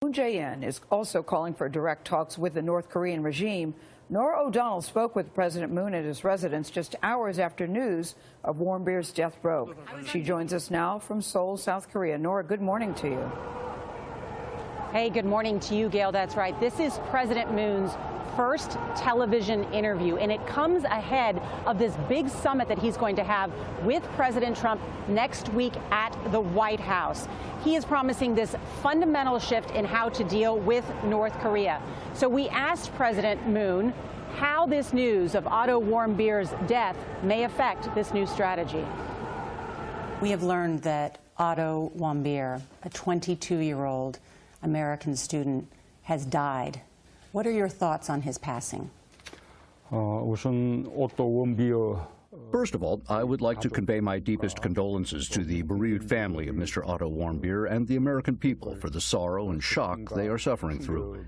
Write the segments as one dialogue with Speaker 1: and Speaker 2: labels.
Speaker 1: Moon Jae-in is also calling for direct talks with the North Korean regime. Norah O'Donnell spoke with President Moon at his residence just hours after news of Warmbier's death broke. She joins us now from Seoul, South Korea. Norah, good morning to you.
Speaker 2: Hey, good morning to you, Gail. That's right. This is President Moon's first television interview, and it comes ahead of this big summit that he's going to have with President Trump next week at the White House. He is promising this fundamental shift in how to deal with North Korea. So we asked President Moon how this news of Otto Warmbier's death may affect this new strategy.
Speaker 3: We have learned that Otto Warmbier, a 22-year-old American student, has died. What are your thoughts on his passing?
Speaker 4: First of all, I would like to convey my deepest condolences to the bereaved family of Mr. Otto Warmbier and the American people for the sorrow and shock they are suffering through.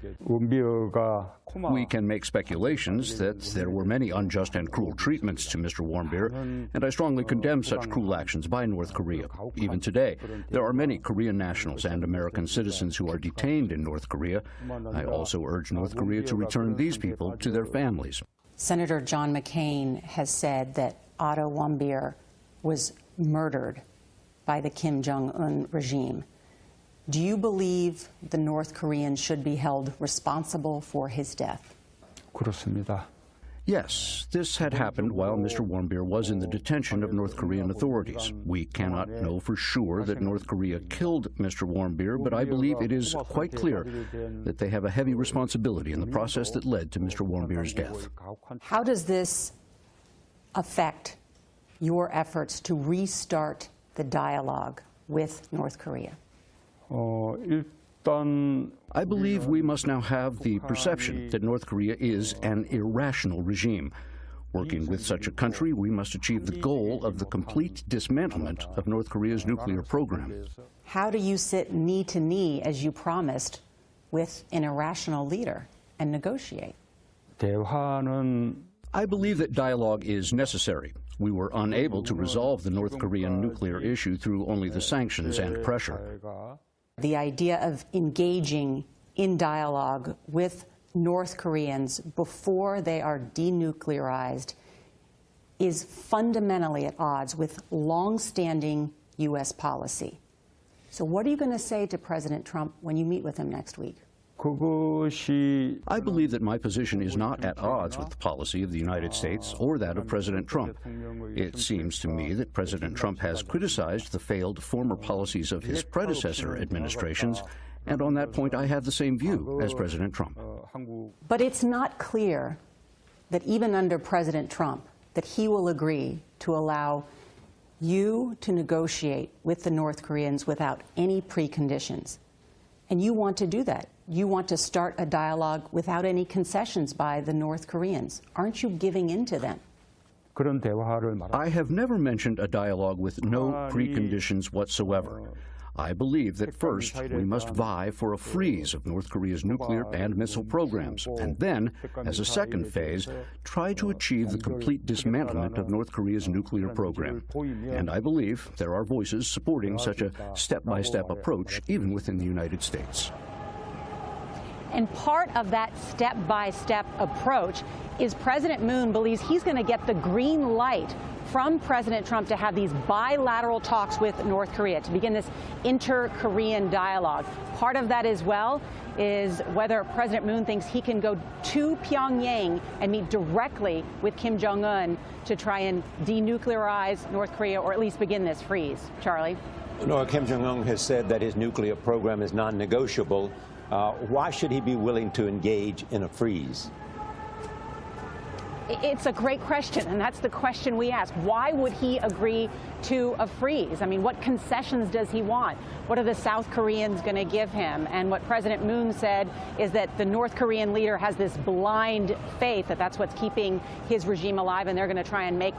Speaker 4: We can make speculations that there were many unjust and cruel treatments to Mr. Warmbier, and I strongly condemn such cruel actions by North Korea. Even today, there are many Korean nationals and American citizens who are detained in North Korea. I also urge North Korea to return these people to their families.
Speaker 3: Senator John McCain has said that Otto Warmbier was murdered by the Kim Jong-un regime. Do you believe the North Koreans should be held responsible for his death?
Speaker 4: Yes, this had happened while Mr. Warmbier was in the detention of North Korean authorities. We cannot know for sure that North Korea killed Mr. Warmbier, but I believe it is quite clear that they have a heavy responsibility in the process that led to Mr. Warmbier's death.
Speaker 3: How does this affect your efforts to restart the dialogue with North Korea?
Speaker 4: I believe we must now have the perception that North Korea is an irrational regime. Working with such a country, we must achieve the goal of the complete dismantlement of North Korea's nuclear program.
Speaker 3: How do you sit knee to knee, as you promised, with an irrational leader and negotiate?
Speaker 4: I believe that dialogue is necessary. We were unable to resolve the North Korean nuclear issue through only the sanctions and pressure.
Speaker 3: The idea of engaging in dialogue with North Koreans before they are denuclearized is fundamentally at odds with long-standing U.S. policy. So what are you going to say to President Trump when you meet with him next week?
Speaker 4: I believe that my position is not at odds with the policy of the United States or that of President Trump. It seems to me that President Trump has criticized the failed former policies of his predecessor administrations, and on that point I have the same view as President Trump.
Speaker 3: But it's not clear that even under President Trump that he will agree to allow you to negotiate with the North Koreans without any preconditions. And you want to do that. You want to start a dialogue without any concessions by the North Koreans. Aren't you giving in to them?
Speaker 4: I have never mentioned a dialogue with no preconditions whatsoever. I believe that first we must vie for a freeze of North Korea's nuclear and missile programs, and then, as a second phase, try to achieve the complete dismantlement of North Korea's nuclear program. And I believe there are voices supporting such a step-by-step approach, even within the United States.
Speaker 2: And part of that step-by-step approach is President Moon believes he's going to get the green light from President Trump to have these bilateral talks with North Korea, to begin this inter-Korean dialogue. Part of that as well is whether President Moon thinks he can go to Pyongyang and meet directly with Kim Jong-un to try and denuclearize North Korea, or at least begin this freeze. Charlie?
Speaker 5: No, Kim Jong-un has said that his nuclear program is non-negotiable. Why should he be willing to engage in a freeze?
Speaker 2: It's a great question, and that's the question we ask. Why would he agree to a freeze? I mean, what concessions does he want? What are the South Koreans going to give him? And what President Moon said is that the North Korean leader has this blind faith that that's what's keeping his regime alive, and they're going to try and make